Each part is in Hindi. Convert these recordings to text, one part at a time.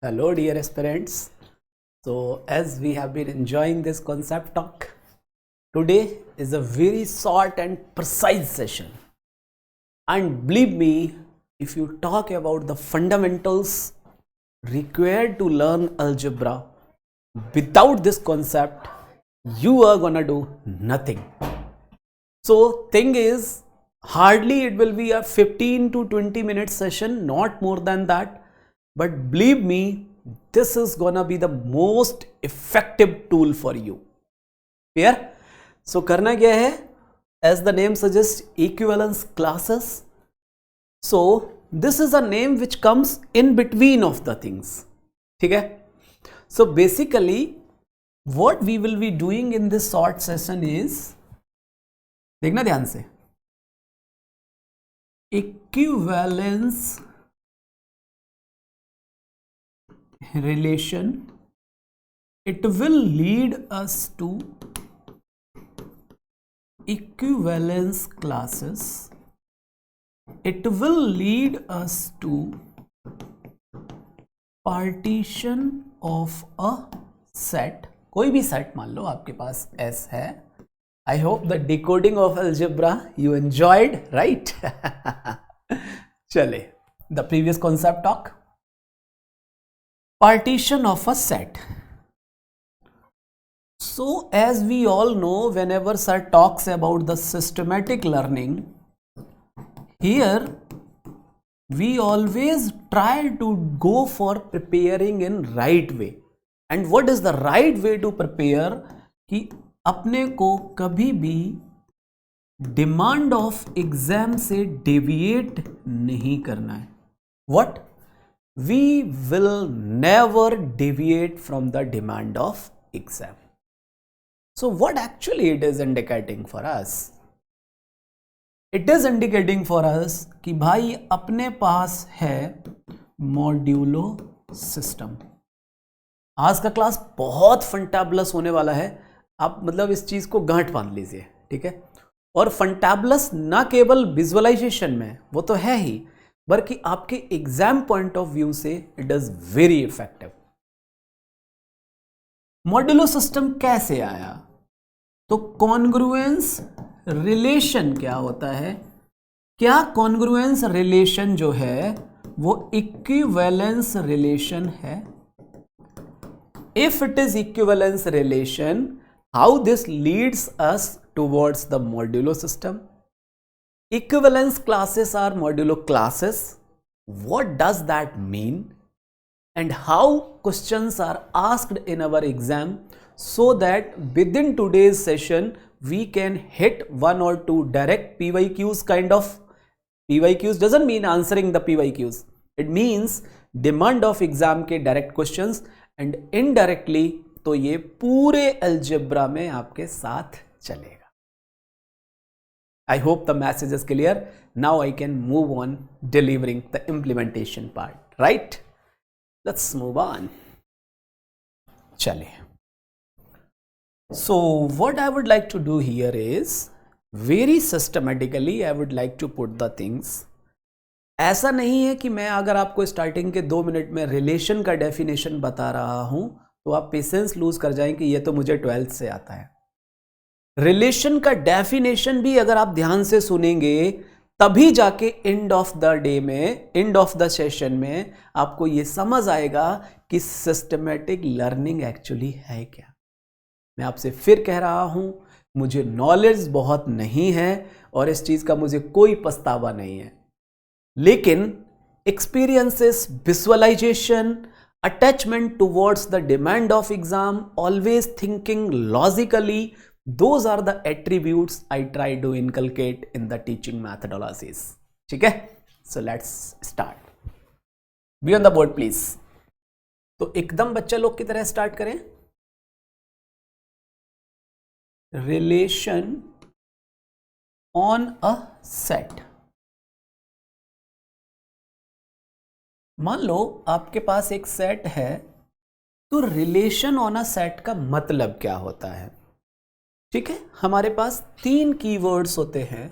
Hello, dear aspirants. So, as we have been enjoying this concept talk, today is a very short and precise session. And believe me, if you talk about the fundamentals required to learn algebra, without this concept, you are gonna do nothing. So, thing is, hardly it will be a 15 to 20 minute session, not more than that. But believe me, this is gonna be the most effective tool for you. Clear? So करना क्या है? As the name suggests, equivalence classes. So this is a name which comes in between of the things. ठीक है? So basically, what we will be doing in this short session is, देखना ध्यान से, equivalence relation. It will lead us to equivalence classes. It will lead us to partition of a set. कोई भी सेट मान लो आपके पास S है. I hope the decoding of algebra you enjoyed, right? चले, the previous concept talk. Partition of a set. So as we all know, whenever sir talks about the systematic learning, here we always try to go for preparing in right way. And what is the right way to prepare? कि अपने को कभी भी डिमांड ऑफ एग्जाम से डेविएट नहीं करना है. What? We will never deviate from the demand of exam. So what actually it is indicating for us? It is indicating for us कि भाई अपने पास है मॉड्यूलो सिस्टम. आज का क्लास बहुत फंटाबुलस होने वाला है. आप मतलब इस चीज को गांठ बांध लीजिए, ठीक है. और फंटाबुलस ना केवल विजुअलाइजेशन में, वो तो है ही, बल्कि आपके एग्जाम पॉइंट ऑफ व्यू से it is very effective. Modulo system कैसे आया? तो कॉन्ग्रुएंस रिलेशन क्या होता है? क्या कॉन्ग्रुएंस रिलेशन जो है वो इक्विवेलेंस रिलेशन है? If it is equivalence relation, how this leads us towards the modulo system? Equivalence classes are modulo classes. What does that mean? And how questions are asked in our exam, so that within today's session we can hit one or two direct PYQs kind of. PYQs doesn't mean answering the PYQs. It means demand of exam के direct questions, and indirectly तो ये पूरे algebra में आपके साथ चलेगा. I hope the message is clear. Now I can move on delivering the implementation part, right? Let's move on. Chale. So what I would like to do here is very systematically I would like to put the things. ऐसा नहीं है कि मैं अगर आपको स्टार्टिंग के 2 मिनट में रिलेशन का डेफिनेशन बता रहा हूं तो आप पेशेंस लूज कर जाएं कि ये तो मुझे 12th से आता है. रिलेशन का डेफिनेशन भी अगर आप ध्यान से सुनेंगे तभी जाके एंड ऑफ द डे में, एंड ऑफ द सेशन में आपको ये समझ आएगा कि सिस्टमेटिक लर्निंग एक्चुअली है क्या. मैं आपसे फिर कह रहा हूं, मुझे नॉलेज बहुत नहीं है और इस चीज का मुझे कोई पछतावा नहीं है, लेकिन experiences, visualization, attachment towards the demand of exam, always thinking logically, those are the attributes I try to inculcate in the teaching methodologies. ठीक है? So let's start. Be on the board please. तो एकदम बच्चा लोग की तरह स्टार्ट करें. Relation on a set. मान लो आपके पास एक सेट है, तो रिलेशन ऑन अ सेट का मतलब क्या होता है? ठीक है, हमारे पास 3 कीवर्ड्स होते हैं.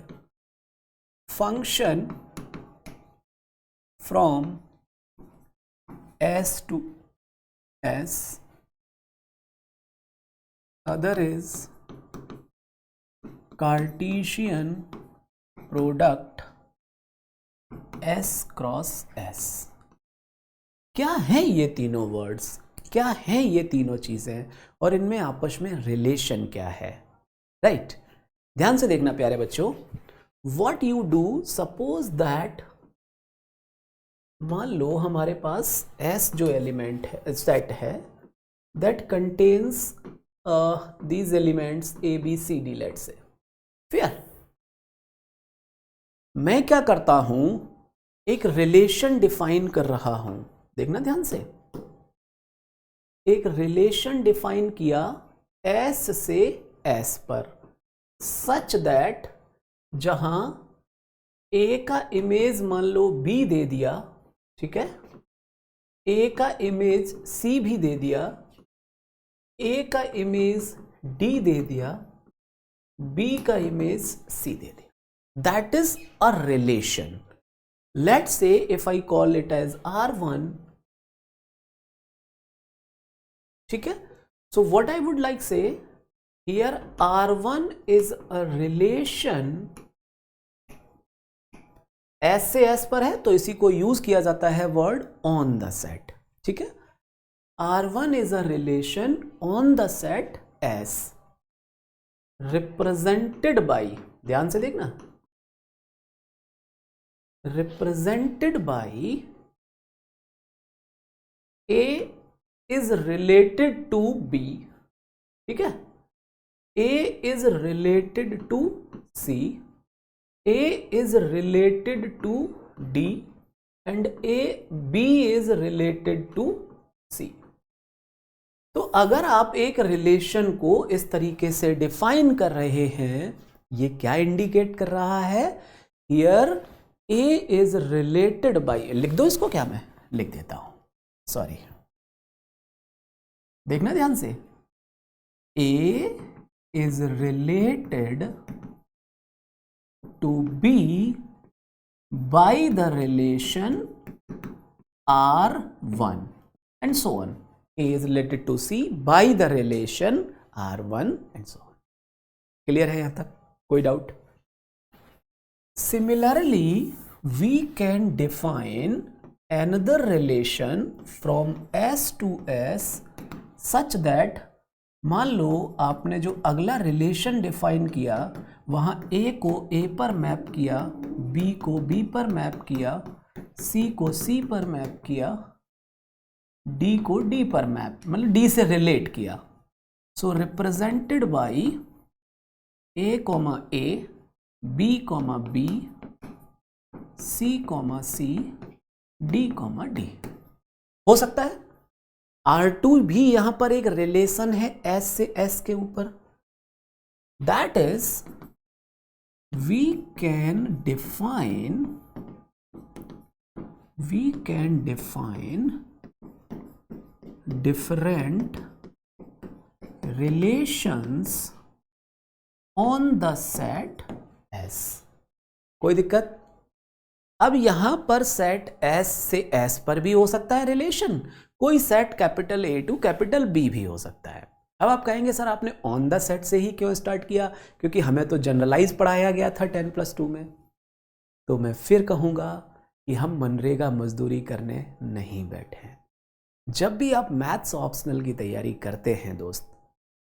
Function from S to S, other is Cartesian product S cross S। क्या है ये तीनों वर्ड्स, क्या है ये तीनों चीजें, और इनमें आपस में रिलेशन क्या है, राइट? ध्यान से देखना प्यारे बच्चों। What you do, suppose that, मान लो हमारे पास S जो एलिमेंट है, सेट है, that contains these elements A B C D, let's say. फिर मैं क्या करता हूं, एक रिलेशन डिफाइन कर रहा हूं, देखना ध्यान से। एक रिलेशन डिफाइन किया S से S पर, सच दैट जहां A का इमेज मान लो B दे दिया, ठीक है, A का इमेज C भी दे दिया, A का इमेज D दे दिया, B का इमेज C दे दिया, that is a relation. Let's say if I call it as R1, ठीक है। So what I would like say here, R1 is a relation, S से S पर है तो इसी को यूज किया जाता है वर्ड ऑन द सेट, ठीक है। R1 is a relation on the set S, represented by, ध्यान से देखना, represented by A is related to B, ठीक है, A is related to C, A is related to D and B is related to C। तो अगर आप एक रिलेशन को इस तरीके से डिफाइन कर रहे हैं, ये क्या इंडिकेट कर रहा है, here A is related by, लिख दो इसको, क्या मैं लिख देता हूं, सॉरी, देखना ध्यान से, A is related to B by the relation R1 and so on. A is related to C by the relation R1 and so on. Clear है यहां तक, कोई doubt? Similarly, we can define another relation from S to S such that, मान लो आपने जो अगला रिलेशन डिफाइन किया वहां A को A पर मैप किया, B को B पर मैप किया, C को C पर मैप किया, D को D पर मैप, मतलब D से रिलेट किया। So represented by A, B, B, C, D, D। हो सकता है R2 भी यहां पर एक रिलेशन है S से S के ऊपर, that is we can define different relations on the set S। कोई दिक्कत? अब यहां पर सेट S से S पर भी हो सकता है रिलेशन, कोई set capital A to capital B भी हो सकता है। अब आप कहेंगे सर आपने ऑन द सेट से ही क्यों स्टार्ट किया, क्योंकि हमें तो जनरलाइज पढ़ाया गया था 10+2 में। तो मैं फिर कहूंगा कि हम मनरेगा मजदूरी करने नहीं बैठे हैं। जब भी आप मैथ्स ऑप्शनल की तैयारी करते हैं दोस्त,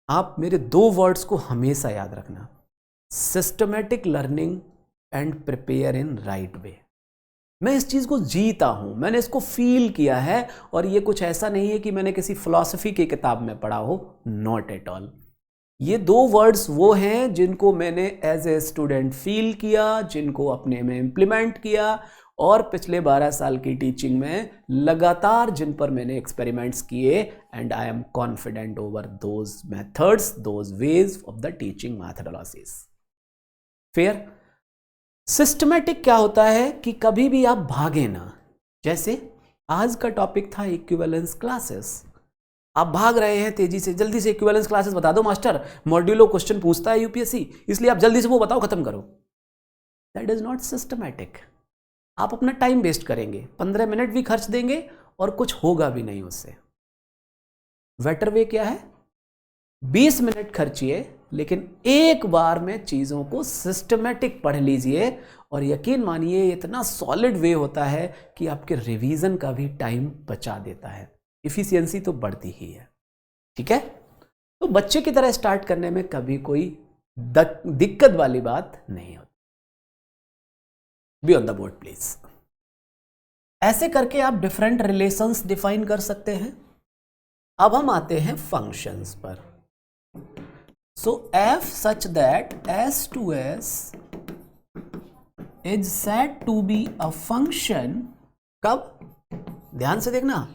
आप मेरे 2 वर्ड्स को हमेशा याद रखना, systematic learning and prepare in right way. मैं इस चीज को जीता हूं, मैंने इसको फील किया है, और ये कुछ ऐसा नहीं है कि मैंने किसी फिलॉसफी की किताब में पढ़ा हो, नॉट एट ऑल। ये 2 वर्ड्स वो हैं जिनको मैंने एज ए स्टूडेंट फील किया, जिनको अपने में इम्प्लीमेंट किया, और पिछले 12 साल की टीचिंग में लगातार जिन पर मैंने एक्सपेरिमेंट्स किए, and I am confident over those methods, those ways of the teaching methodologies. Fair? Systematic क्या होता है कि कभी भी आप भागे ना, जैसे आज का टॉपिक था इक्विवेलेंस क्लासेस, आप भाग रहे हैं तेजी से, जल्दी से इक्विवेलेंस क्लासेस बता दो मास्टर, मॉड्यूलो क्वेश्चन पूछता है यूपीएससी, इसलिए आप जल्दी से वो बताओ, खत्म करो। That is not systematic. आप अपना टाइम वेस्ट करेंगे, 15 मिनट भी खर्च देंगे और कुछ होगा भी नहीं उससे। बेटर वे क्या है, 20 मिनट खर्चिए लेकिन एक बार में चीज़ों को सिस्टमेटिक पढ़ लीजिए, और यकीन मानिए इतना सॉलिड वे होता है कि आपके रिवीजन का भी टाइम बचा देता है, इफिशियंसी तो बढ़ती ही है। ठीक है, तो बच्चे की तरह स्टार्ट करने में कभी कोई दिक्कत वाली बात नहीं होती। B on the board please. ऐसे करके आप डिफरेंट रिलेशंस डिफाइन कर सकते हैं। अब हम आते हैं फंक्शंस पर। सो f such that s2s is said to be a function। कब, ध्यान से देखना,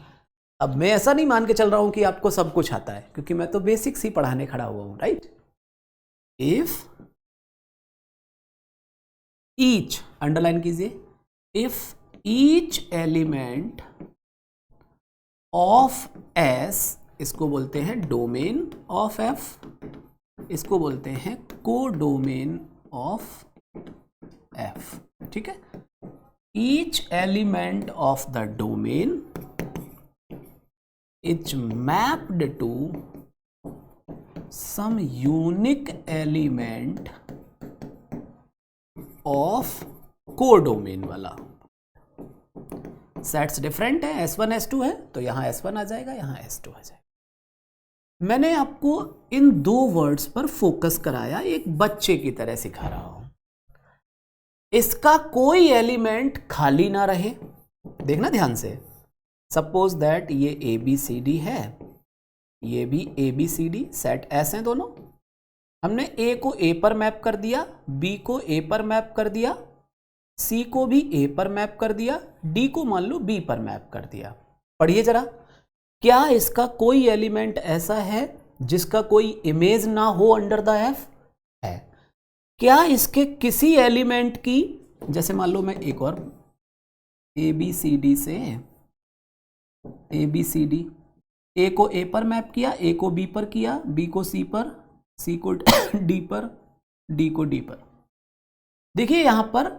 अब मैं ऐसा नहीं मान के चल रहा हूं कि आपको सब कुछ आता है, क्योंकि मैं तो बेसिक्स ही पढ़ाने खड़ा हुआ हूं, राइट। इफ ईच, अंडरलाइन कीजिए, if each element of S, इसको बोलते हैं डोमेन ऑफ एफ, इसको बोलते हैं कोडोमेन ऑफ एफ। ठीक है, each element of the domain is mapped to some unique element of codomain वाला। सेट्स डिफरेंट है, S1 S2 है, तो यहां S1 आ जाएगा, यहां S2 आ जाएगा। मैंने आपको इन दो वर्ड्स पर फोकस कराया, एक बच्चे की तरह सिखा रहा हूं। इसका कोई एलिमेंट खाली ना रहे, देखना ध्यान से। सपोज दैट ये ABCD है, ये भी ABCD, सेट S है दोनों। हमने A को A पर मैप कर दिया, B को A पर मैप कर दिया, C को भी A पर मैप कर दिया, D को मान लो B पर मैप कर दिया। पढ़िए जरा, क्या इसका कोई एलिमेंट ऐसा है जिसका कोई इमेज ना हो अंडर द एफ? है। क्या इसके किसी एलिमेंट की, जैसे मान लो मैं एक और ABCD से ABCD, A को A पर मैप किया, A को B पर किया, B को C पर, C को D पर, D को D पर। देखिए यहां पर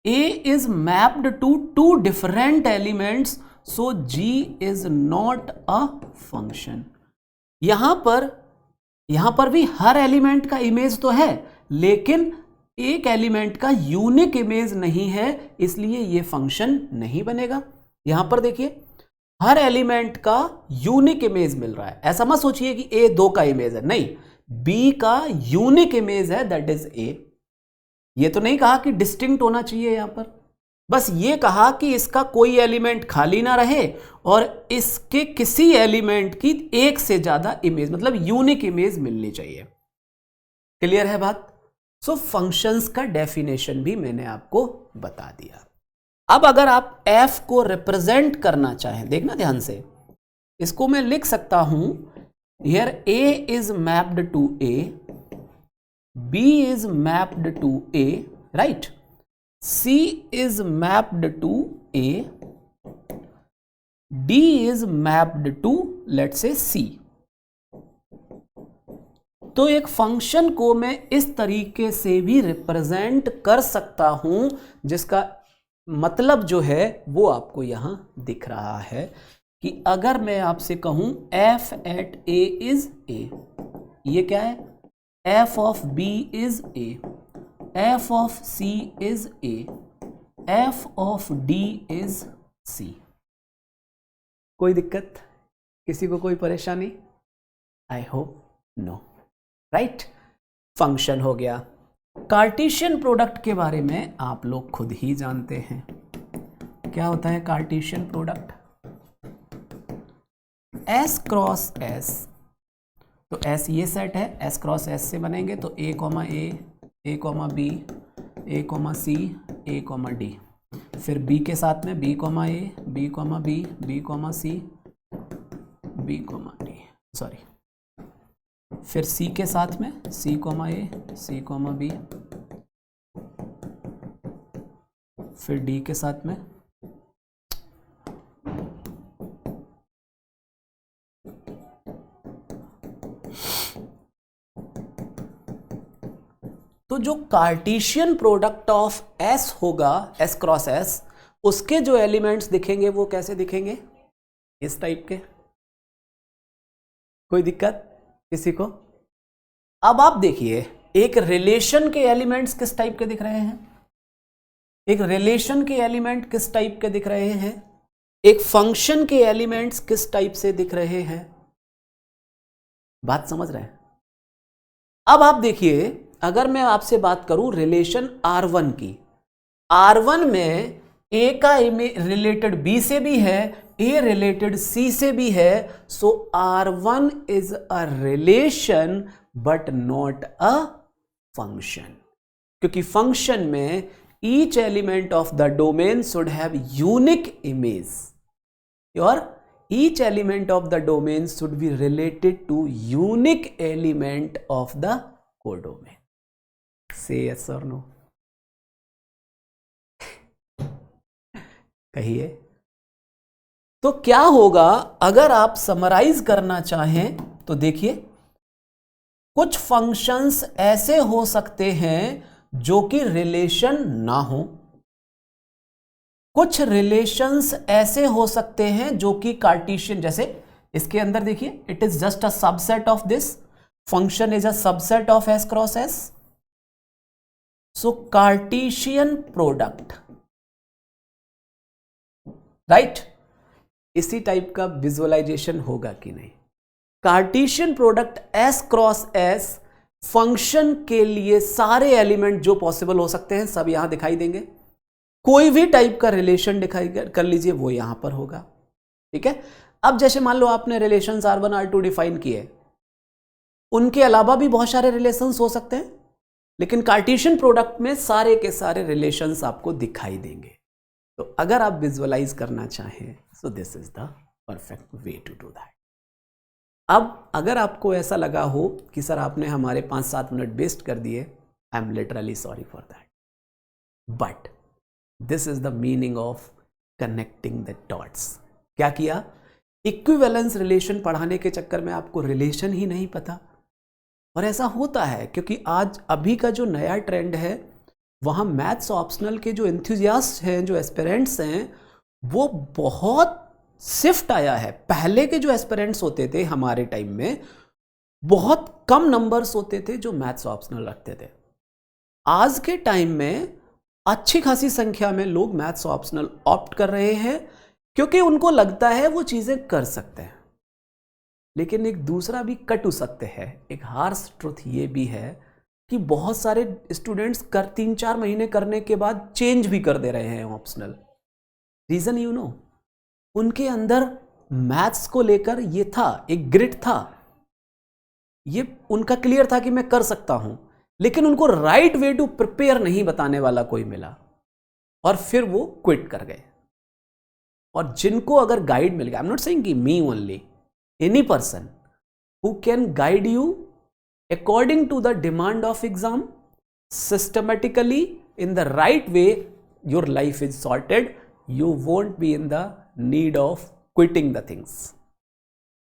A is mapped to two different elements, so G is not a function। यहां पर भी हर एलिमेंट का इमेज तो है, लेकिन एक एलिमेंट का यूनिक इमेज नहीं है, इसलिए ये फंक्शन नहीं बनेगा। यहां पर देखिए हर एलिमेंट का यूनिक इमेज मिल रहा है। ऐसा मत सोचिए कि A 2 का इमेज है, नहीं, B का यूनिक इमेज है, दैट इज A। ये तो नहीं कहा कि डिस्टिंक्ट होना चाहिए, यहां पर बस ये कहा कि इसका कोई एलिमेंट खाली ना रहे और इसके किसी एलिमेंट की एक से ज्यादा इमेज, मतलब यूनिक इमेज मिलनी चाहिए। क्लियर है बात? सो फंक्शंस का डेफिनेशन भी मैंने आपको बता दिया। अब अगर आप f को रिप्रेजेंट करना चाहें, देखना ध्यान से, इसको मैं लिख सकता हूं, here A is mapped to A, B is mapped to A, right? C is mapped to A, D is mapped to, let's say, C। तो एक फंक्शन को मैं इस तरीके से भी रिप्रेजेंट कर सकता हूं, जिसका मतलब जो है वो आपको यहां दिख रहा है कि अगर मैं आपसे कहूं f at A is A, ये क्या है? f of B is A, f of C is A, f of D is C। कोई दिक्कत? किसी को कोई परेशानी? I hope no, right. Function हो गया। कार्टेशियन प्रोडक्ट के बारे में आप लोग खुद ही जानते हैं, क्या होता है Cartesian product? S cross S, तो S ये सेट है, S क्रॉस S से बनेंगे तो A, A, B, A, C, A, D। फिर B के साथ में B, A, B, B, B, C, B, D, sorry. फिर C के साथ में C, A, C, B, फिर D के साथ में तो जो कार्टेशियन प्रोडक्ट ऑफ S होगा, S क्रॉस S, उसके जो एलिमेंट्स दिखेंगे वो कैसे दिखेंगे? इस टाइप के। कोई दिक्कत किसी को? अब आप देखिए, एक रिलेशन के एलिमेंट्स किस टाइप के दिख रहे हैं, एक रिलेशन के एलिमेंट किस टाइप के दिख रहे हैं, एक फंक्शन के एलिमेंट्स किस टाइप से दिख रहे हैं। बात समझ रहे हैं? अब आप देखिए, अगर मैं आपसे बात करूं रिलेशन R1 की, R1 में A का रिलेटेड B से भी है, A रिलेटेड C से भी है, सो R1 is a relation but not a function, क्योंकि फंक्शन में each element of the domain should have unique image, or each element of the domain should be related to unique element of the codomain. Say yes or no? कहिए। तो क्या होगा अगर आप समराइज करना चाहें तो देखिए, कुछ फंक्शंस ऐसे हो सकते हैं जो कि रिलेशन ना हो, कुछ रिलेशंस ऐसे हो सकते हैं जो कि कार्टेशियन, जैसे इसके अंदर देखिए, it is just a subset of this function is a subset of S cross S, so Cartesian product, right? इसी टाइप का विजुअलाइजेशन होगा कि नहीं? Cartesian product S cross S function के लिए सारे एलिमेंट जो पॉसिबल हो सकते हैं सब यहां दिखाई देंगे, कोई भी टाइप का रिलेशन दिखाई कर लीजिए वो यहां पर होगा, ठीक है? अब जैसे मान लो आपने रिलेशंस R1 R2 डिफाइन किए, उनके अलावा भी बहुत सारे रिलेशंस हो सकते हैं, लेकिन कार्टेशियन प्रोडक्ट में सारे के सारे रिलेशंस आपको दिखाई देंगे। तो अगर आप विजुअलाइज करना चाहें, so this is the perfect way to do that. अब अगर आपको ऐसा लगा हो कि सर आपने हमारे 5-7 मिनट वेस्ट कर दिए, I am literally sorry for that, but this is the meaning of connecting the dots. क्या किया? इक्विवेलेंस रिलेशन पढ़ाने के चक्कर में आपको रिलेशन ही नहीं पता, और ऐसा होता है क्योंकि आज अभी का जो नया ट्रेंड है, वहाँ मैथ्स ऑप्शनल के जो एंथुजियास्ट हैं, जो एस्पिरेंट्स हैं, वो बहुत शिफ्ट आया है। पहले के जो एस्पिरेंट्स होते थे हमारे टाइम में, बहुत कम नंबर्स होते थे जो मैथ्स ऑप्शनल रखते थे। आज के टाइम में अच्छी खासी संख्या में लोग मैथ्स ऑप्शनल ऑप्ट कर रहे हैं, क्योंकि उनको लगता है वो चीज़ें कर सकते हैं। लेकिन एक दूसरा भी कटु सत्य है, एक हार्श ट्रुथ ये भी है कि बहुत सारे स्टूडेंट्स 3-4 महीने करने के बाद चेंज भी कर दे रहे हैं ऑप्शनल। रीज़न यू नो, उनके अंदर मैथ्स को लेकर ये था, एक ग्रिट था, ये उनका क्लियर था कि मैं कर सकता हूं, लेकिन उनको राइट वे टू प्रिपेयर नहीं बताने वाला कोई मिला, और फिर वो क्विट कर गए। और जिनको अगर गाइड मिल गया, आई एम नॉट सेइंग कि me only, any person who can guide you according to the demand of exam systematically in the right way, your life is sorted. You won't be in the need of quitting the things.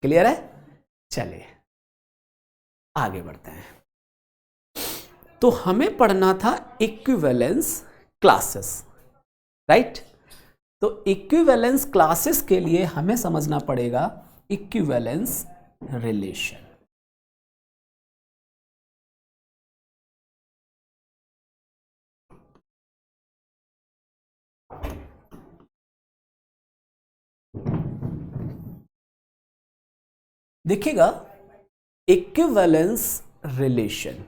Clear है? चलिए आगे बढ़ते हैं। तो हमें पढ़ना था इक्विवेलेंस क्लासेस, राइट? तो इक्विवेलेंस क्लासेस के लिए हमें समझना पड़ेगा इक्विवेलेंस रिलेशन। देखिएगा, equivalence relation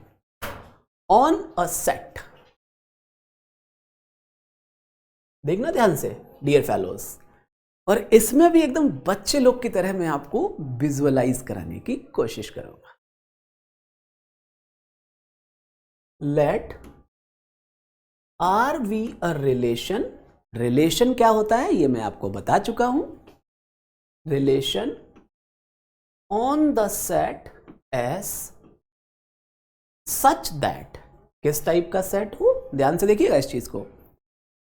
on a set, देखना ध्यान से डियर फेलोज, और इसमें भी एकदम बच्चे लोग की तरह मैं आपको विजुअलाइज कराने की कोशिश करूंगा। Let R be a relation, relation क्या होता है ये मैं आपको बता चुका हूं, relation on the set as such that, किस टाइप का सेट हो, ध्यान से देखिएगा इस चीज को।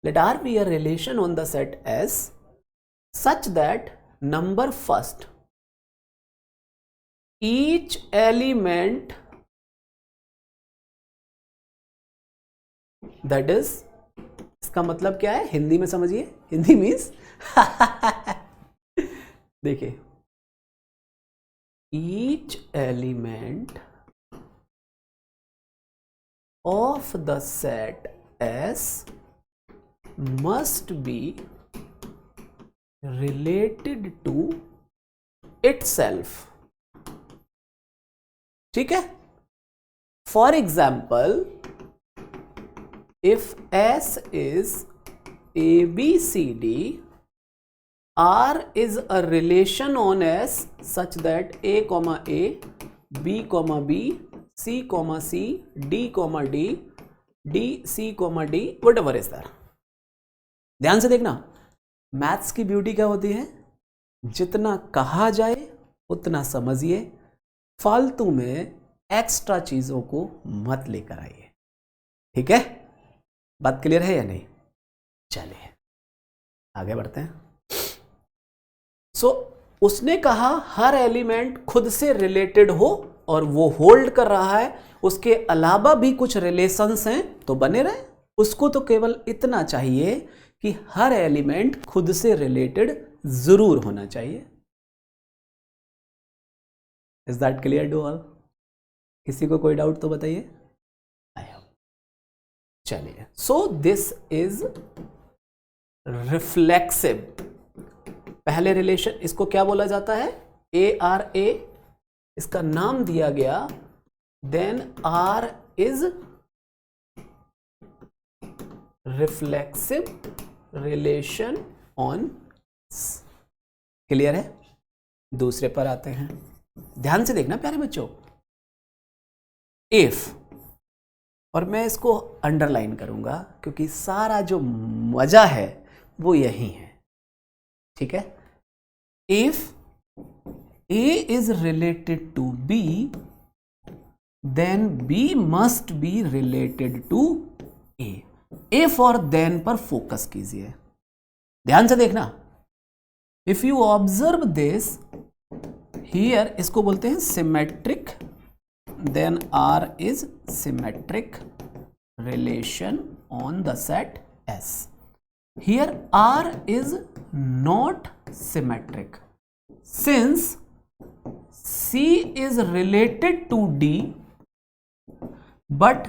let R be a relation on the set as such that number first, each element that is, इसका मतलब क्या है हिंदी में समझिए, हिंदी मीन्स देखिए each element of the set S must be related to itself. ठीक है. For example, if S is ABCD, R is a relation on S such that A, B, B, C, C, D, D, D, C, D, whatever is there. ध्यान से देखना, मैथ्स की ब्यूटी क्या होती है, जितना कहा जाए उतना समझिए, फालतू में एक्स्ट्रा चीजों को मत लेकर आइए. ठीक है, बात क्लियर है या नहीं? चलिए आगे बढ़ते हैं. उसने कहा हर एलिमेंट खुद से रिलेटेड हो और वो होल्ड कर रहा है, उसके अलावा भी कुछ रिलेशंस हैं तो बने रहे. उसको तो केवल इतना चाहिए कि हर एलिमेंट खुद से रिलेटेड जरूर होना चाहिए. Is that clear to all? किसी को कोई डाउट तो बताइए. चलिए, सो दिस इज रिफ्लेक्सिव. पहले रिलेशन, इसको क्या बोला जाता है? ARA. इसका नाम दिया गया. Then R is reflexive relation on. Clear है? दूसरे पर आते हैं. ध्यान से देखना प्यारे बच्चों. इफ, और मैं इसको अंडरलाइन करूंगा क्योंकि सारा जो मजा है वो यही है. ठीक है. If A is related to B, then B must be related to A. If और then पर फोकस कीजिए. ध्यान से देखना. If you observe this here, इसको बोलते हैं symmetric. Then R is symmetric relation on the set S. Here R is not symmetric since C is related to D but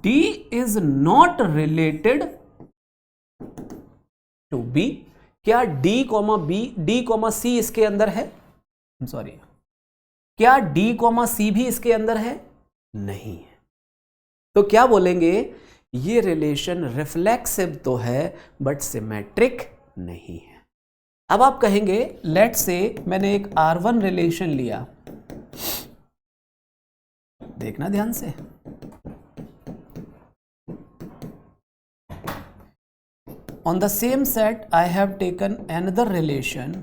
D is not related to B. क्या D, D, C इसके अंदर है? सॉरी, क्या D, C भी इसके अंदर है? नहीं है. तो क्या बोलेंगे? ये रिलेशन रिफ्लेक्सिव तो है बट सिमेट्रिक नहीं है. अब आप कहेंगे लेट्स से मैंने एक R1 रिलेशन लिया. देखना ध्यान से. On the same set I have taken another relation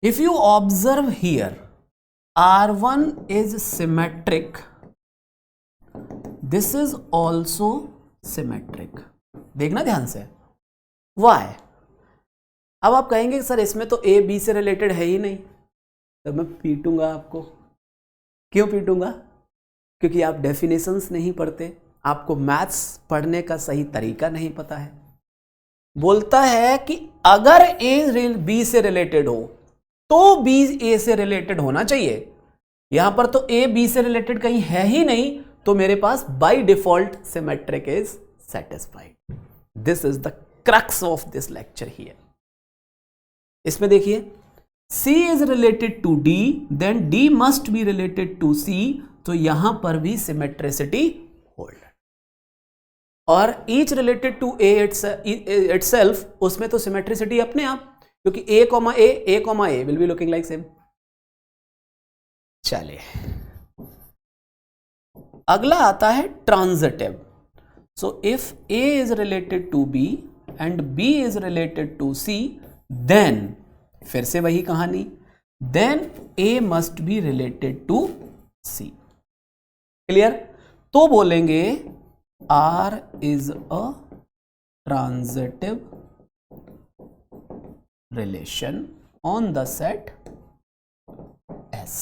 if you observe here R1 is symmetric, this is also symmetric. देखना ध्यान से. Why? अब आप कहेंगे सर इसमें तो A B से रिलेटेड है ही नहीं, तो मैं पीटूंगा आपको. क्यों पीटूंगा? क्योंकि आप डेफिनेशंस नहीं पढ़ते, आपको मैथ्स पढ़ने का सही तरीका नहीं पता है. बोलता है कि अगर A B से रिलेटेड हो तो B A से रिलेटेड होना चाहिए. यहां पर तो A B से रिलेटेड कहीं है ही नहीं, तो मेरे पास by default symmetric is satisfied. This is the crux of this lecture here. इसमें देखिए C is related to D, then D must be related to C, तो यहां पर भी सिमेट्रिसिटी होल्ड. और each related to A itself, उसमें तो सिमेट्रिसिटी अपने आप, क्योंकि A will be looking like same. चलिए अगला आता है transitive. So if A is related to B and B is related to C, then फिर से वही कहानी, then A must be related to C. Clear? तो बोलेंगे R is a transitive relation on the set S.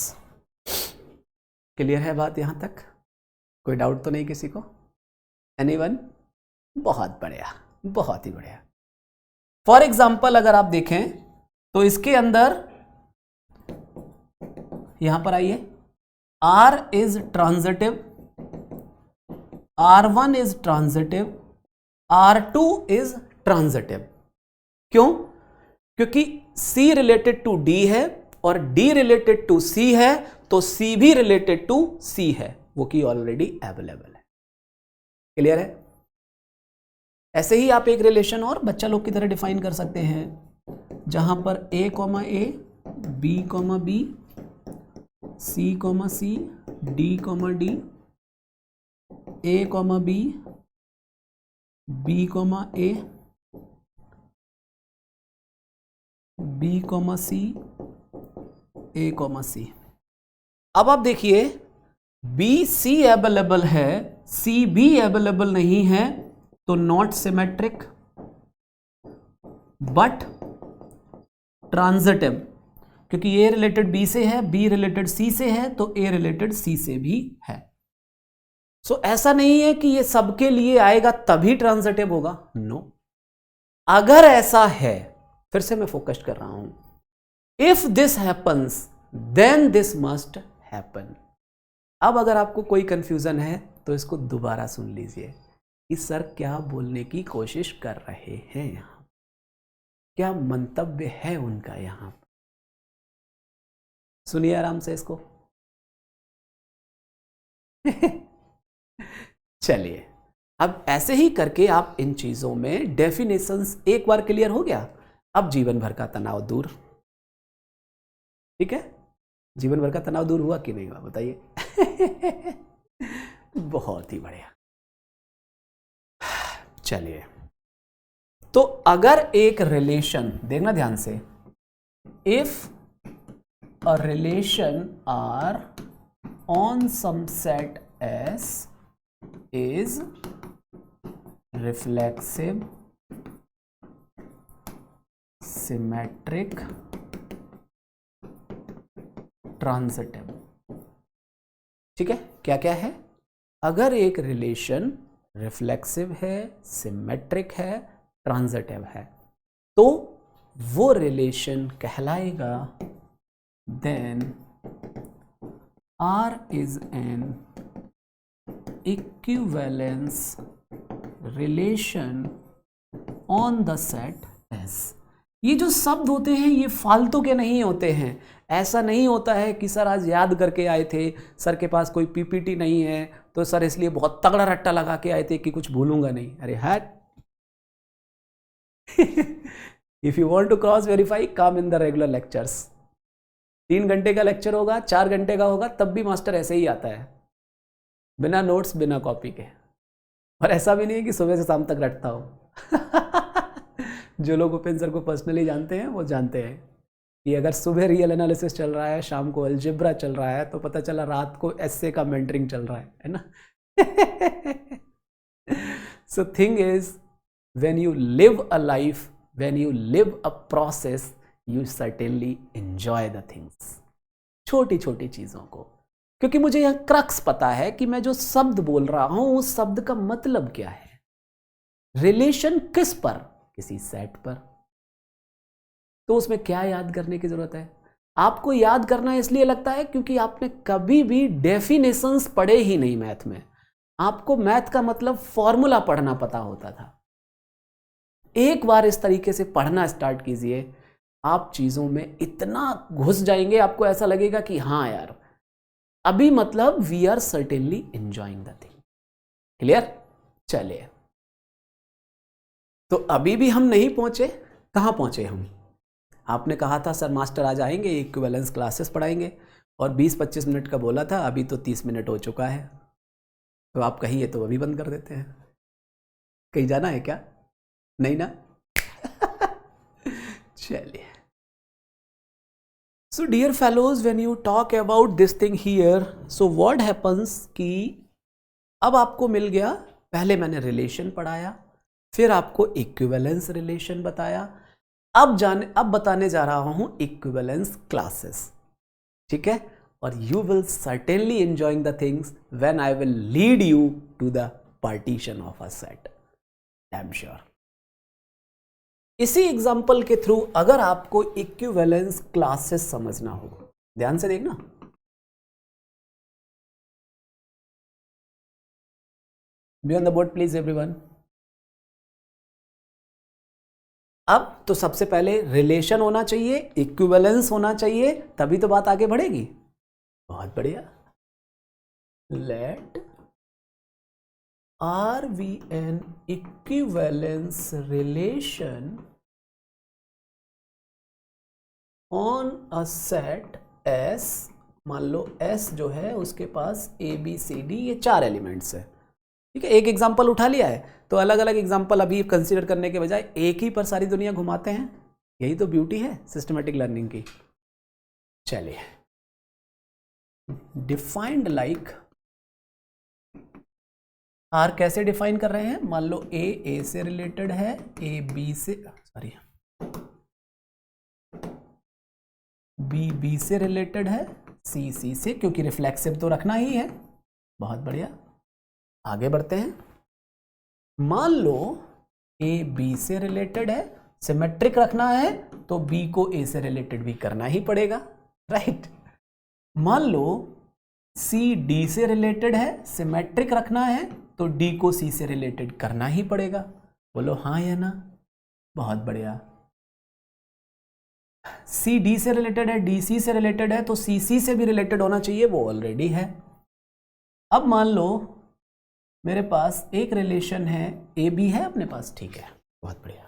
Clear है बात यहां तक? कोई डाउट तो नहीं किसी को? एनीवन? बहुत बढ़िया, बहुत ही बढ़िया. फॉर एग्जाम्पल अगर आप देखें तो इसके अंदर यहां पर आइए, R is transitive, R1 is transitive, R2 is transitive. क्यों? क्योंकि C रिलेटेड टू D है और D रिलेटेड टू C है, तो C भी रिलेटेड टू C है, वो की ऑलरेडी अवेलेबल है। क्लियर है? ऐसे ही आप एक रिलेशन और बच्चा लोग की तरह डिफाइन कर सकते हैं, जहां पर A, A, B, B, C, C, D, D, A, B, B, A, B, C, A, C। अब आप देखिए B, C अवेलेबल है, C, B अवेलेबल नहीं है, तो नॉट सिमेट्रिक बट ट्रांजिटिव, क्योंकि A रिलेटेड B से है, B रिलेटेड C से है, तो A रिलेटेड C से भी है। सो ऐसा नहीं है कि ये सबके लिए आएगा तभी ट्रांजिटिव होगा, नो। अगर ऐसा है, फिर से मैं फोकस कर रहा हूं, if this happens then this must happen. अब अगर आपको कोई कंफ्यूजन है तो इसको दोबारा सुन लीजिए कि सर क्या बोलने की कोशिश कर रहे हैं यहां, क्या मंतव्य है उनका यहां। सुनिए आराम से इसको। चलिए, अब ऐसे ही करके आप इन चीजों में डेफिनेशंस एक बार क्लियर हो गया, अब जीवन भर का तनाव दूर। ठीक है, जीवन भर का तनाव दूर हुआ कि नहीं हुआ बताइए। बहुत ही बढ़िया। चलिए, तो अगर एक रिलेशन, देखना ध्यान से, if a relation R on some set S is reflexive, symmetric, transitive। ठीक है, क्या क्या है? अगर एक रिलेशन रिफ्लेक्सिव है, सिमेट्रिक है, ट्रांजिटिव है, तो वो रिलेशन कहलाएगा then R is an equivalence relation on the set S। ये जो शब्द होते हैं ये फालतू के नहीं होते हैं। ऐसा नहीं होता है कि सर आज याद करके आए थे, सर के पास कोई पीपीटी नहीं है तो सर इसलिए बहुत तगड़ा रट्टा लगा के आए थे कि कुछ भूलूंगा नहीं। अरे हैट। If you want to cross verify, come in the regular lectures. 3 घंटे का लेक्चर होगा, 4 घंटे का होगा, तब भी मास्टर ऐसे ही आता है, बिना नोट्स, बिना कॉपी के। और ऐसा भी नहीं है कि सुबह से शाम तक रटता हो। जो लोग भूपेंद्र सर को पर्सनली जानते हैं वो जानते हैं कि अगर सुबह रियल एनालिसिस चल रहा है, शाम को अलजेब्रा चल रहा है, तो पता चला रात को एस्से का मेंटरिंग चल रहा है ना। So thing is, when you live a life, when you live a process, you certainly enjoy the things, छोटी छोटी चीजों को। क्योंकि मुझे यह क्रक्स पता है कि मैं जो शब्द बोल रहा हूं उस शब्द का मतलब क्या है। रिलेशन किस पर? किसी सेट पर। तो उसमें क्या याद करने की जरूरत है? आपको याद करना इसलिए लगता है क्योंकि आपने कभी भी डेफिनेशंस पढ़े ही नहीं मैथ में। आपको मैथ का मतलब फॉर्मूला पढ़ना पता होता था। एक बार इस तरीके से पढ़ना स्टार्ट कीजिए, आप चीजों में इतना घुस जाएंगे, आपको ऐसा लगेगा कि हाँ यार, अभी मतलब we are certainly enjoying the thing. Clear? चलिए, तो अभी भी हम नहीं पहुंचे। कहां पहुंचे हम? आपने कहा था सर मास्टर आज आएंगे, इक्विवेलेंस क्लासेस पढ़ाएंगे, और 20-25 मिनट का बोला था, अभी तो 30 मिनट हो चुका है। तो आप कहिए तो अभी बंद कर देते हैं। कहीं जाना है क्या? नहीं ना? चलिए, so dear fellows, when you talk about this thing here, so what happens कि अब आपको मिल गया, पहले मैंने रिलेशन पढ़ाया, फिर आपको इक्विवेलेंस रिलेशन बताया, अब बताने जा रहा हूं इक्विवेलेंस क्लासेस। ठीक है? और you will certainly enjoying the things when I will lead you to the partition of a set. I am sure. इसी एग्जाम्पल के थ्रू अगर आपको इक्विवेलेंस क्लासेस समझना हो, ध्यान से देखना, be on the board please everyone. अब तो सबसे पहले रिलेशन होना चाहिए, इक्विवेलेंस होना चाहिए, तभी तो बात आगे बढ़ेगी। बहुत बढ़िया। Let R be an equivalence relation on a set S, मान लो एस जो है उसके पास ए बी सी डी ये 4 एलिमेंट्स है, ठीक है। एक एग्जांपल उठा लिया है तो अलग अलग एग्जांपल अभी कंसीडर करने के बजाय एक ही पर सारी दुनिया घुमाते हैं, यही तो ब्यूटी है सिस्टमेटिक लर्निंग की। चलिए, डिफाइंड लाइक, आर कैसे डिफाइन कर रहे हैं, मान लो ए से रिलेटेड है, ए बी से, सॉरी बी से रिलेटेड है, सी से, क्योंकि रिफ्लेक्सिव तो रखना ही है। बहुत बढ़िया, आगे बढ़ते हैं। मान लो ए बी से रिलेटेड है, सिमेट्रिक रखना है तो बी को ए से रिलेटेड भी करना ही पड़ेगा, राइट। मान लो सी डी से रिलेटेड है, सिमेट्रिक रखना है तो डी को सी से रिलेटेड करना ही पड़ेगा। बोलो हाँ या ना। बहुत बढ़िया। सी डी से रिलेटेड है, डी सी से रिलेटेड है तो सी सी से भी रिलेटेड होना चाहिए, वो ऑलरेडी है। अब मान लो मेरे पास एक रिलेशन है, ए बी है अपने पास, ठीक है, बहुत बढ़िया।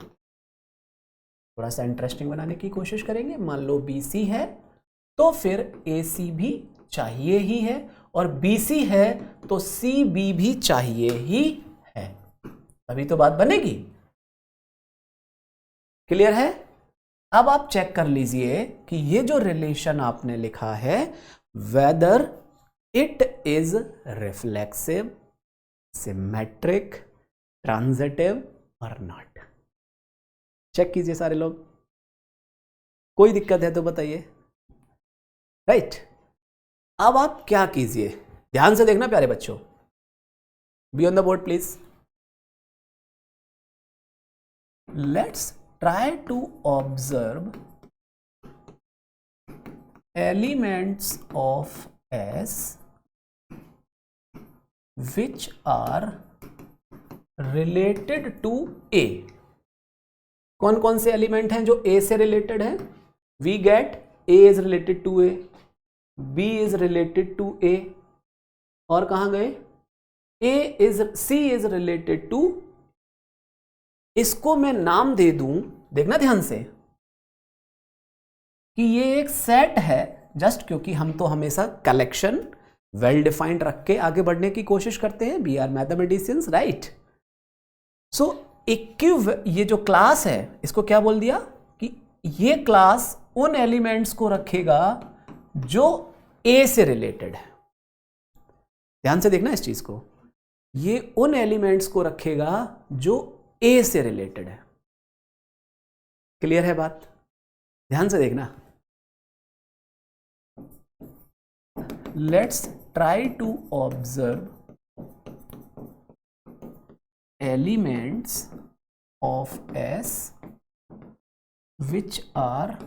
थोड़ा सा इंटरेस्टिंग बनाने की कोशिश करेंगे। मान लो बी सी है तो फिर ए सी भी चाहिए ही है, और बी सी है तो सी बी भी चाहिए ही है, तभी तो बात बनेगी। क्लियर है। अब आप चेक कर लीजिए कि ये जो रिलेशन आपने लिखा है, whether it is reflexive, symmetric, transitive और नॉट। चेक कीजिए सारे लोग, कोई दिक्कत है तो बताइए, राइट। अब आप क्या कीजिए, ध्यान से देखना प्यारे बच्चों, be on the board please. Let's try to observe elements of S which are related to A। कौन कौन से एलिमेंट हैं जो A से रिलेटेड है? We get A is related to A, B is related to A, और कहां गए? C is related to, इसको मैं नाम दे दूं, देखना ध्यान से कि ये एक सेट है, जस्ट क्योंकि हम तो हमेशा कलेक्शन वेल डिफाइंड रख के आगे बढ़ने की कोशिश करते हैं, वी आर मैथमेटिशियंस, राइट। सो ये जो क्लास है इसको क्या बोल दिया कि ये क्लास उन एलिमेंट्स को रखेगा जो ए से रिलेटेड है। ध्यान से देखना इस चीज को, ये उन एलिमेंट्स को रखेगा जो ए से रिलेटेड है। क्लियर है बात? ध्यान से देखना। Let's try to observe elements of S which are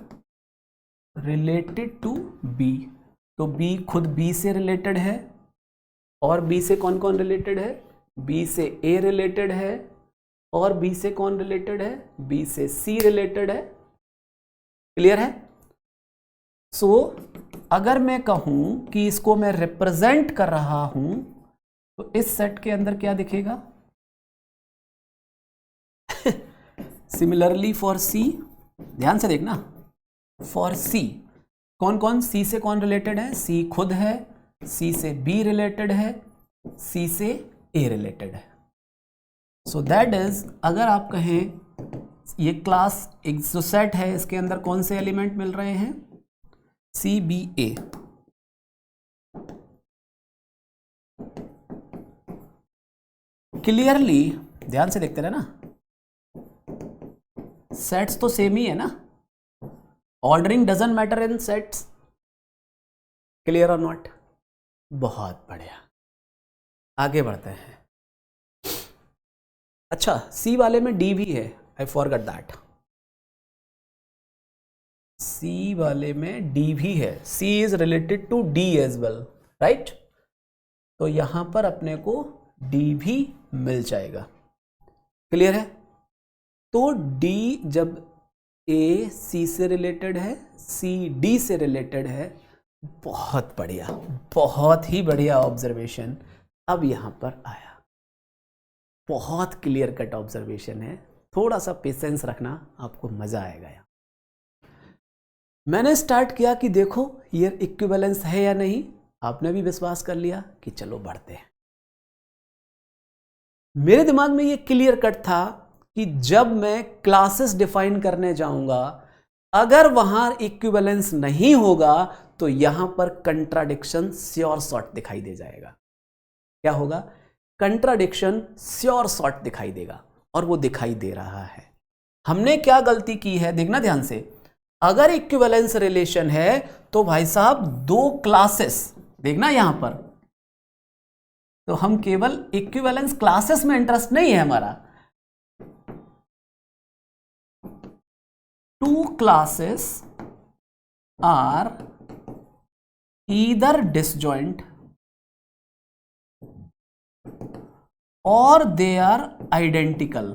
related to B। तो B खुद B से रिलेटेड है, और B से कौन कौन रिलेटेड है? B से A रिलेटेड है, और B से कौन रिलेटेड है? B से C रिलेटेड है। क्लियर है? सो अगर मैं कहूं कि इसको मैं रिप्रेजेंट कर रहा हूं तो इस सेट के अंदर क्या दिखेगा? सिमिलरली फॉर सी, ध्यान से देखना, फॉर सी कौन कौन C से कौन रिलेटेड है? C खुद है, C से B रिलेटेड है, C से A रिलेटेड है। सो दैट इज, अगर आप कहें ये क्लास एक जो सेट है इसके अंदर कौन से एलिमेंट मिल रहे हैं? सी बी ए। क्लियरली ध्यान से देखते रहना, सेट्स तो सेम ही है ना, ordering doesn't matter in sets. Clear और नॉट? बहुत बढ़िया, आगे बढ़ते हैं। अच्छा, सी वाले में डी भी है, आई फॉरगॉट दैट। सी वाले में डी भी है, C is related to D as well, right. तो यहां पर अपने को डी भी मिल जाएगा, क्लियर है। तो डी जब ए सी से रिलेटेड है, सी डी से रिलेटेड है, बहुत बढ़िया, बहुत ही बढ़िया ऑब्जर्वेशन अब यहां पर आया, बहुत क्लियर कट ऑब्जर्वेशन है। थोड़ा सा पेशेंस रखना, आपको मजा आएगा। यहाँ मैंने स्टार्ट किया कि देखो ये इक्विवेलेंस है या नहीं, आपने भी विश्वास कर लिया कि चलो बढ़ते हैं। मेरे दिमाग में ये क्लियर कट था कि जब मैं क्लासेस डिफाइन करने जाऊंगा, अगर वहां इक्विवेलेंस नहीं होगा तो यहां पर कंट्राडिक्शन श्योर शॉर्ट दिखाई दे जाएगा। क्या होगा? कंट्राडिक्शन श्योर शॉर्ट दिखाई देगा, और वो दिखाई दे रहा है। हमने क्या गलती की है, देखना ध्यान से। अगर इक्विवेलेंस रिलेशन है तो भाई साहब दो क्लासेस, देखना यहां पर, तो हम केवल इक्विवेलेंस क्लासेस में इंटरेस्ट नहीं है हमारा। Two classes are either disjoint और they are identical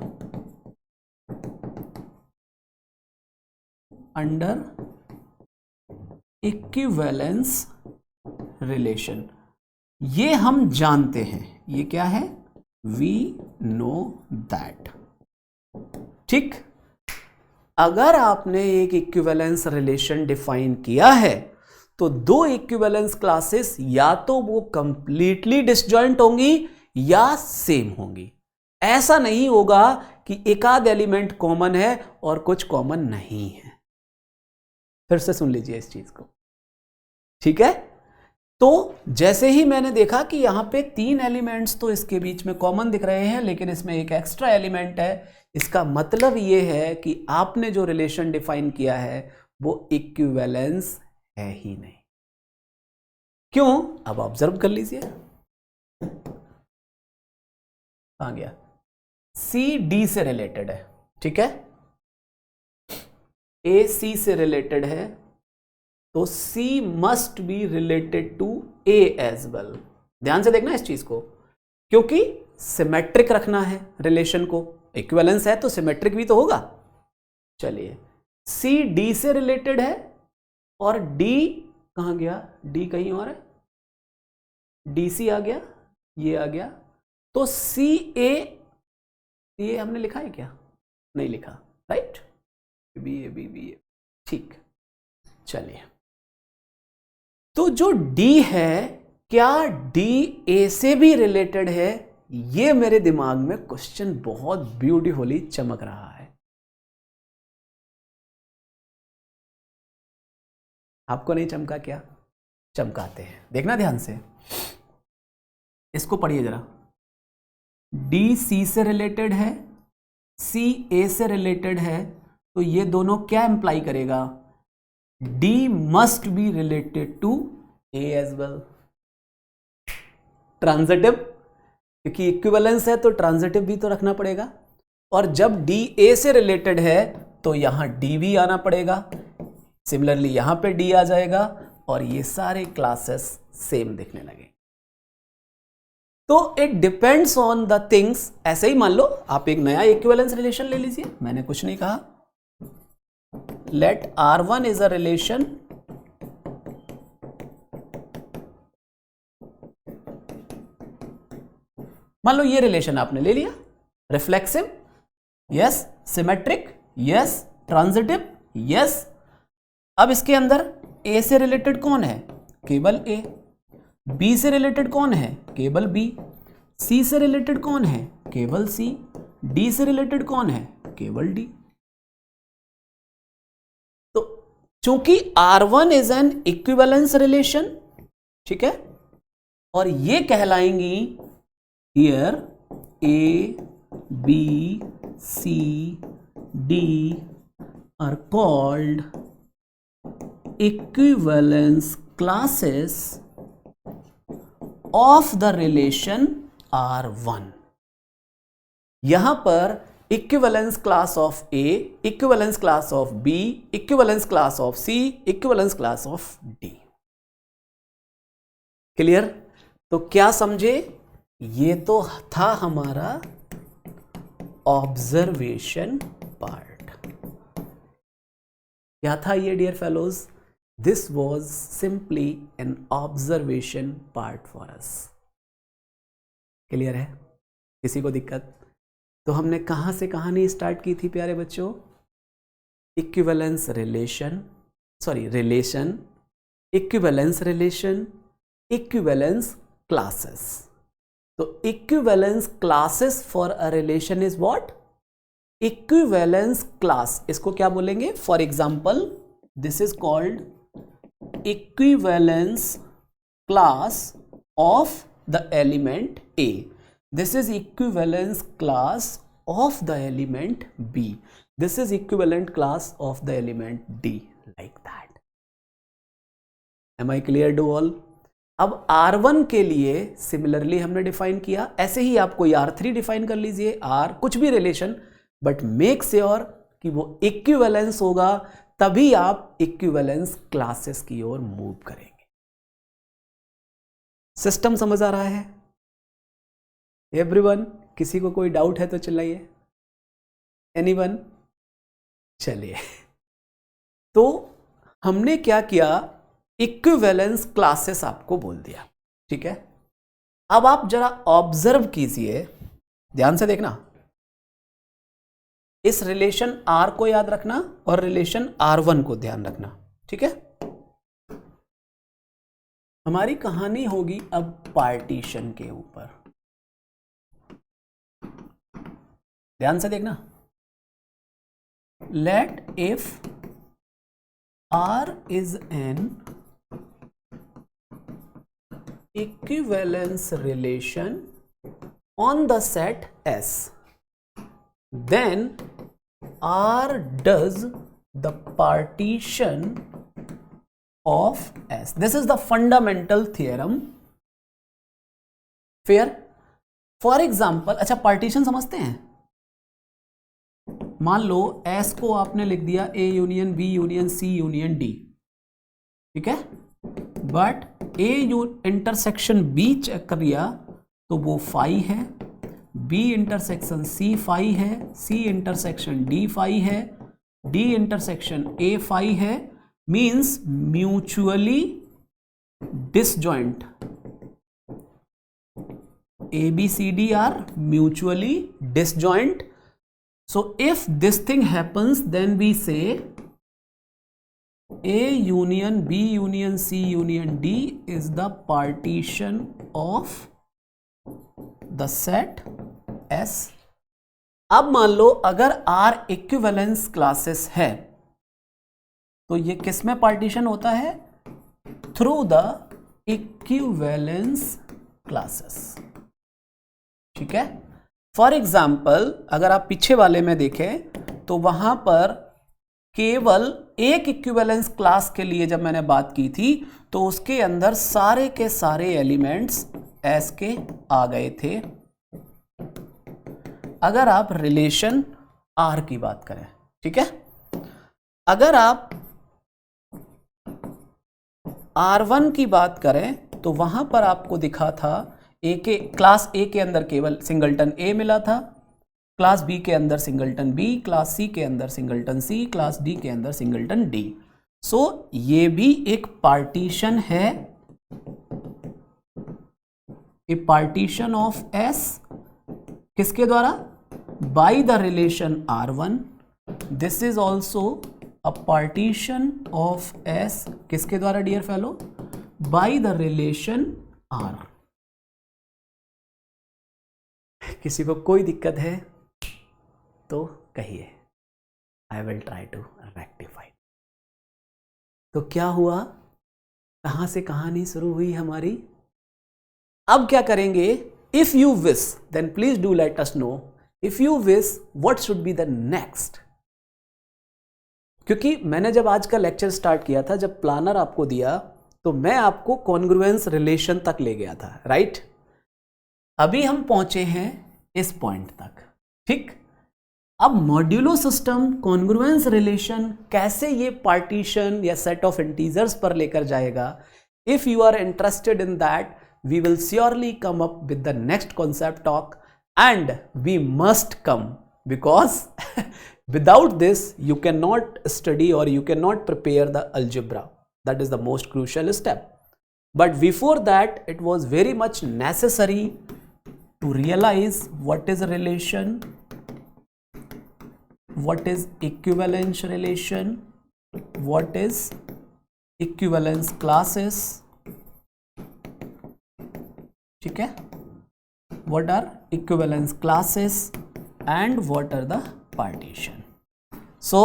under equivalence relation. ये हम जानते हैं, ये क्या है? We know that. ठीक, अगर आपने एक इक्विवेलेंस रिलेशन डिफाइन किया है तो दो इक्विवेलेंस क्लासेस या तो वो कंप्लीटली डिसजॉइंट होंगी या सेम होंगी। ऐसा नहीं होगा कि एक आध एलिमेंट कॉमन है और कुछ कॉमन नहीं है। फिर से सुन लीजिए इस चीज को, ठीक है। तो जैसे ही मैंने देखा कि यहां पे तीन एलिमेंट्स तो इसके बीच में कॉमन दिख रहे हैं, लेकिन इसमें एक एक्स्ट्रा एलिमेंट है, इसका मतलब ये है कि आपने जो रिलेशन डिफाइन किया है वो इक्विवेलेंस है ही नहीं। क्यों? अब ऑब्जर्व कर लीजिए, आ गया सी डी से रिलेटेड है, ठीक है, ए सी से रिलेटेड है, तो C must be related to A as well. ध्यान से देखना इस चीज को, क्योंकि सिमेट्रिक रखना है रिलेशन को। इक्विवेलेंस है तो सिमेट्रिक भी तो होगा। चलिए, C D से रिलेटेड है और D कहां गया? D कहीं और है, DC आ गया, ये आ गया, तो CA, ये हमने लिखा है क्या? नहीं लिखा, राइट? B, ठीक। चलिए, तो जो D है, क्या D A से भी रिलेटेड है? ये मेरे दिमाग में क्वेश्चन बहुत ब्यूटीफुली चमक रहा है। आपको नहीं चमका क्या? चमकाते हैं, देखना ध्यान से, इसको पढ़िए जरा। D C से रिलेटेड है, C A से रिलेटेड है, तो ये दोनों क्या इंप्लाई करेगा? D must be related to A as well। Transitive, क्योंकि इक्विवेलेंस है तो ट्रांजिटिव भी तो रखना पड़ेगा, और जब D A से रिलेटेड है तो यहां D भी आना पड़ेगा। सिमिलरली यहां पे D आ जाएगा और ये सारे क्लासेस सेम दिखने लगे। तो it depends on the things. ऐसे ही मान लो आप एक नया इक्विवेलेंस रिलेशन ले लीजिए, मैंने कुछ नहीं कहा। Let R1 is a relation मान लो ये रिलेशन आपने ले लिया, reflexive yes, symmetric yes, transitive yes. अब इसके अंदर A से रिलेटेड कौन है? केवल A। B से रिलेटेड कौन है? केवल B। C से रिलेटेड कौन है? केवल C। D से रिलेटेड कौन है? केवल D। चूंकि R1 is an equivalence relation, ठीक है, और ये कहलाएंगी here A, B, C, D are called equivalence classes of the relation R1। यहां पर equivalence class of A, equivalence class of B, equivalence class of C, equivalence class of D. Clear? तो क्या समझे, ये तो था हमारा ऑब्जर्वेशन पार्ट। क्या था ये dear fellows? This was simply an observation part for us. Clear है? किसी को दिक्कत? तो हमने कहां से कहानी स्टार्ट की थी प्यारे बच्चों? Equivalence relation, relation, equivalence relation, equivalence classes. तो equivalence classes for a relation is what? Equivalence class. इसको क्या बोलेंगे? For example this is called equivalence class of the element A, this is equivalence class of the element B, this is equivalent class of the element D, like that. Am I clear to all? अब R1 के लिए सिमिलरली हमने डिफाइन किया, ऐसे ही आप कोई R3 डिफाइन कर लीजिए, R कुछ भी रिलेशन, बट मेक श्योर कि वो इक्विवेलेंस होगा, तभी आप इक्विवेलेंस क्लासेस की ओर मूव करेंगे। सिस्टम समझ आ रहा है एवरीवन? किसी को कोई डाउट है तो चिल्लाइए। एनीवन? चलिए, तो हमने क्या किया, इक्विवेलेंस क्लासेस आपको बोल दिया, ठीक है। अब आप जरा ऑब्जर्व कीजिए, ध्यान से देखना, इस रिलेशन R को याद रखना और रिलेशन R1 को ध्यान रखना, ठीक है। हमारी कहानी होगी अब पार्टीशन के ऊपर, ध्यान से देखना। Let if R is an equivalence relation on the set S, then R does the partition of S. This is the fundamental theorem. Fair? For example, अच्छा पार्टीशन समझते हैं? मान लो S को आपने लिख दिया A union B union C union D, ठीक है, but A intersection B check कर लिया तो वो फाई है, B इंटरसेक्शन C फाई है, C इंटरसेक्शन D फाई है, D इंटरसेक्शन A फाई है, means mutually disjoint. ABCD are mutually disjoint. So if this thing happens, then we say A union B union C union D is the partition of the set S. अब मान लो अगर R इक्विवेलेंस क्लासेस है तो ये किस में पार्टीशन होता है? थ्रू द इक्विवेलेंस क्लासेस, ठीक है। फॉर एग्जाम्पल अगर आप पीछे वाले में देखें तो वहां पर केवल एक इक्विवेलेंस क्लास के लिए जब मैंने बात की थी तो उसके अंदर सारे के सारे एलिमेंट्स एस के आ गए थे। अगर आप रिलेशन आर की बात करें, ठीक है, अगर आप R1 की बात करें तो वहां पर आपको दिखा था क्लास ए के अंदर केवल सिंगलटन ए मिला था, क्लास बी के अंदर सिंगलटन बी, क्लास सी के अंदर सिंगलटन सी, क्लास डी के अंदर सिंगलटन डी। सो ये भी एक पार्टीशन है, ए पार्टीशन ऑफ एस किसके द्वारा? By the relation R1। This is also a partition of S किसके द्वारा dear fellow? By the relation R। किसी को कोई दिक्कत है तो कहिए, I will try to rectify. तो क्या हुआ, कहां से कहानी शुरू हुई हमारी? अब क्या करेंगे? If you wish then please do let us know, if you wish what should be the next. क्योंकि मैंने जब आज का लेक्चर स्टार्ट किया था, जब प्लानर आपको दिया तो मैं आपको कॉन्ग्रुएंस रिलेशन तक ले गया था, राइट? अभी हम पहुंचे हैं इस पॉइंट तक, ठीक। अब मॉड्यूलो सिस्टम कॉन्ग्रुएंस रिलेशन कैसे ये पार्टीशन या सेट ऑफ इंटीजर्स पर लेकर जाएगा, if you are interested in that, we will surely come up with the next concept talk, and we must come, because without this you cannot study or you cannot prepare the algebra. That is the most crucial step. But before that, it was very much necessary to realize what is a relation, what is equivalence relation, what is equivalence classes, ठीक है, what are equivalence classes and what are the partition. So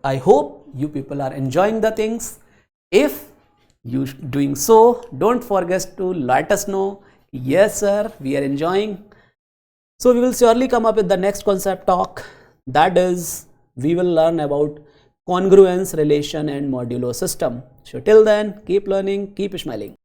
I hope you people are enjoying the things. If you doing so, don't forget to let us know, yes sir, we are enjoying. So we will surely come up with the next concept talk, that is we will learn about congruence relation and modulo system. So till then, keep learning, keep smiling.